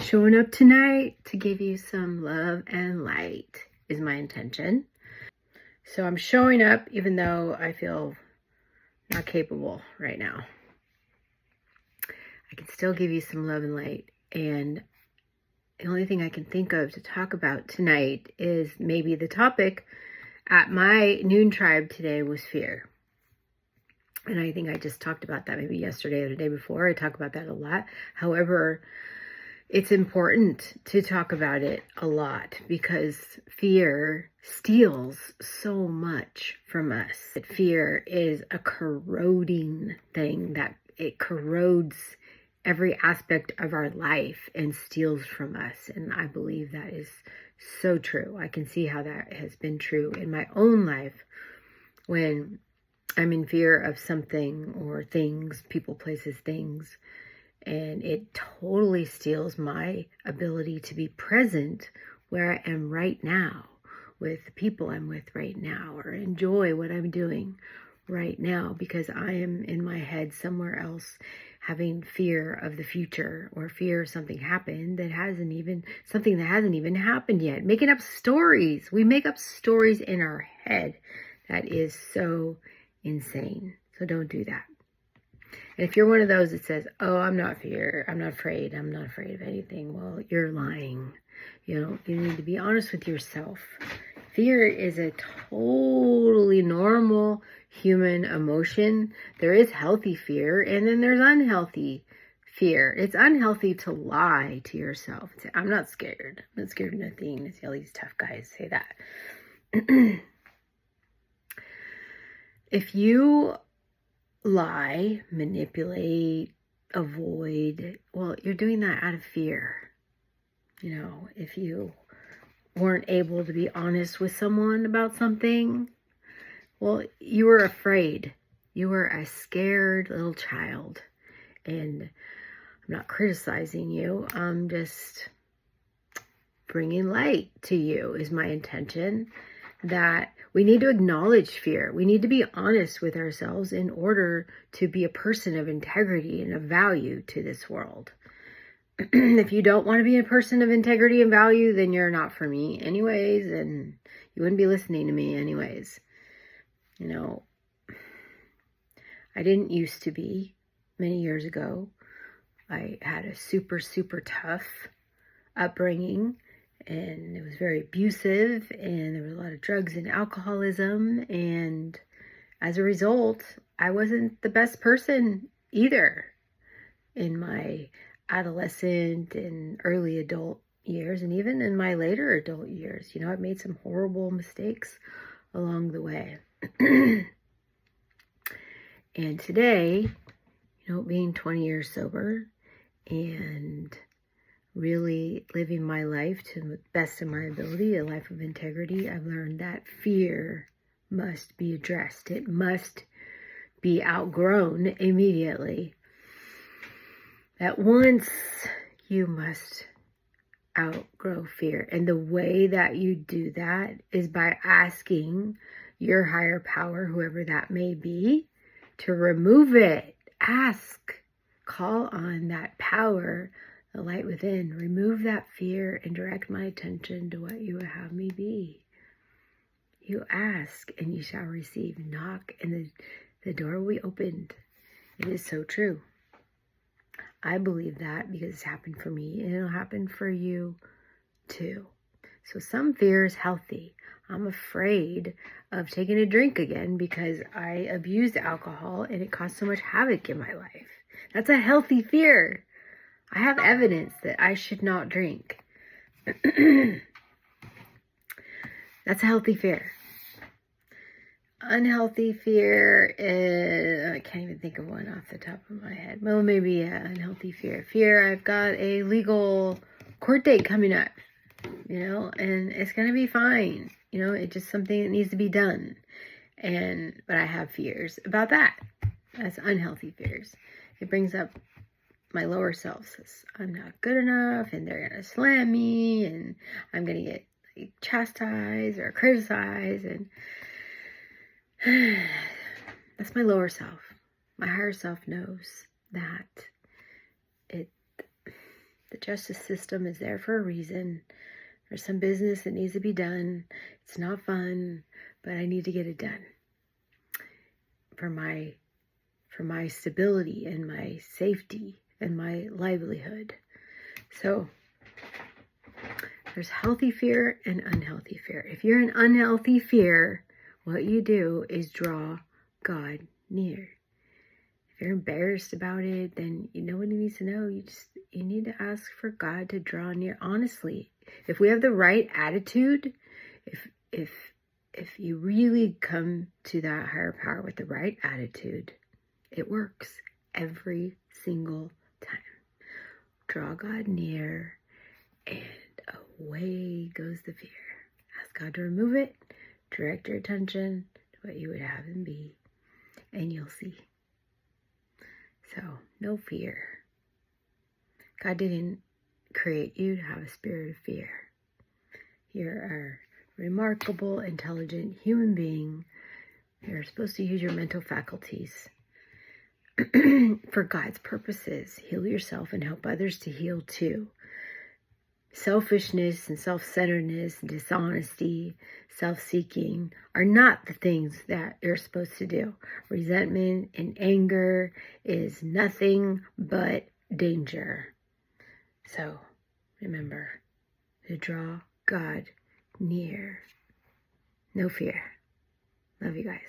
Showing up tonight to give you some love and light is my intention. So I'm showing up even though I feel not capable right now. I can still give you some love and light. And the only thing I can think of to talk about tonight is maybe the topic at my noon tribe today was fear. And I think I just talked about that maybe yesterday or the day before. I talk about that a lot. However, it's important to talk about it a lot because fear steals so much from us. Fear is a corroding thing that it corrodes every aspect of our life and steals from us. And I believe that is so true. I can see how that has been true in my own life when I'm in fear of something or things, people, places, things. And it totally steals my ability to be present where I am right now with the people I'm with right now, or enjoy what I'm doing right now because I am in my head somewhere else having fear of the future or fear of something happened that hasn't even happened yet. Making up stories. We make up stories in our head. That is so insane. So don't do that. And if you're one of those that says, oh, I'm not afraid of anything, well, you're lying. You need to be honest with yourself. Fear is a totally normal human emotion. There is healthy fear, and then there's unhealthy fear. It's unhealthy to lie to yourself. Say, I'm not scared. I'm not scared of nothing. I see all these tough guys say that. If you lie, manipulate, avoid, well, you're doing that out of fear. If you weren't able to be honest with someone about something, well, you were afraid. You were a scared little child. And I'm not criticizing you. I'm just bringing light to you is my intention. That we need to acknowledge fear. We need to be honest with ourselves in order to be a person of integrity and of value to this world. If you don't want to be a person of integrity and value, then you're not for me anyways, and you wouldn't be listening to me anyways. I didn't used to be many years ago. I had a super, super tough upbringing. And it was very abusive, and there was a lot of drugs and alcoholism, and as a result, I wasn't the best person either in my adolescent and early adult years, and even in my later adult years. I've made some horrible mistakes along the way. And today, being 20 years sober and really living my life to the best of my ability, a life of integrity, I've learned that fear must be addressed. It must be outgrown immediately. At once, you must outgrow fear. And the way that you do that is by asking your higher power, whoever that may be, to remove it. Ask. Call on that power, the light within. Remove that fear and direct my attention to what you would have me be. You ask and you shall receive. Knock and the door will be opened. It is so true. I believe that because it's happened for me and it'll happen for you too. So some fear is healthy. I'm afraid of taking a drink again because I abused alcohol and it caused so much havoc in my life. That's a healthy fear. I have evidence that I should not drink. That's a healthy fear. Unhealthy fear is, I can't even think of one off the top of my head. Well, maybe unhealthy fear. I've got a legal court date coming up, and it's going to be fine. It's just something that needs to be done. But I have fears about that. That's unhealthy fears. It brings up my lower self says, I'm not good enough, and they're going to slam me, and I'm going to get chastised or criticized, and that's my lower self. My higher self knows that The justice system is there for a reason. There's some business that needs to be done. It's not fun, but I need to get it done for my stability and my safety and my livelihood. So there's healthy fear and unhealthy fear. If you're in unhealthy fear, what you do is draw God near. If you're embarrassed about it, then you know what he needs to know. You need to ask for God to draw near. Honestly, if we have the right attitude, if you really come to that higher power with the right attitude, it works every single time. Draw God near, and away goes the fear. Ask God to remove it. Direct your attention to what you would have him be, and you'll see. So, no fear. God didn't create you to have a spirit of fear. You're a remarkable, intelligent human being. You're supposed to use your mental faculties for God's purposes. Heal yourself and help others to heal too. Selfishness and self-centeredness, dishonesty, self-seeking are not the things that you're supposed to do. Resentment and anger is nothing but danger. So remember to draw God near. No fear. Love you guys.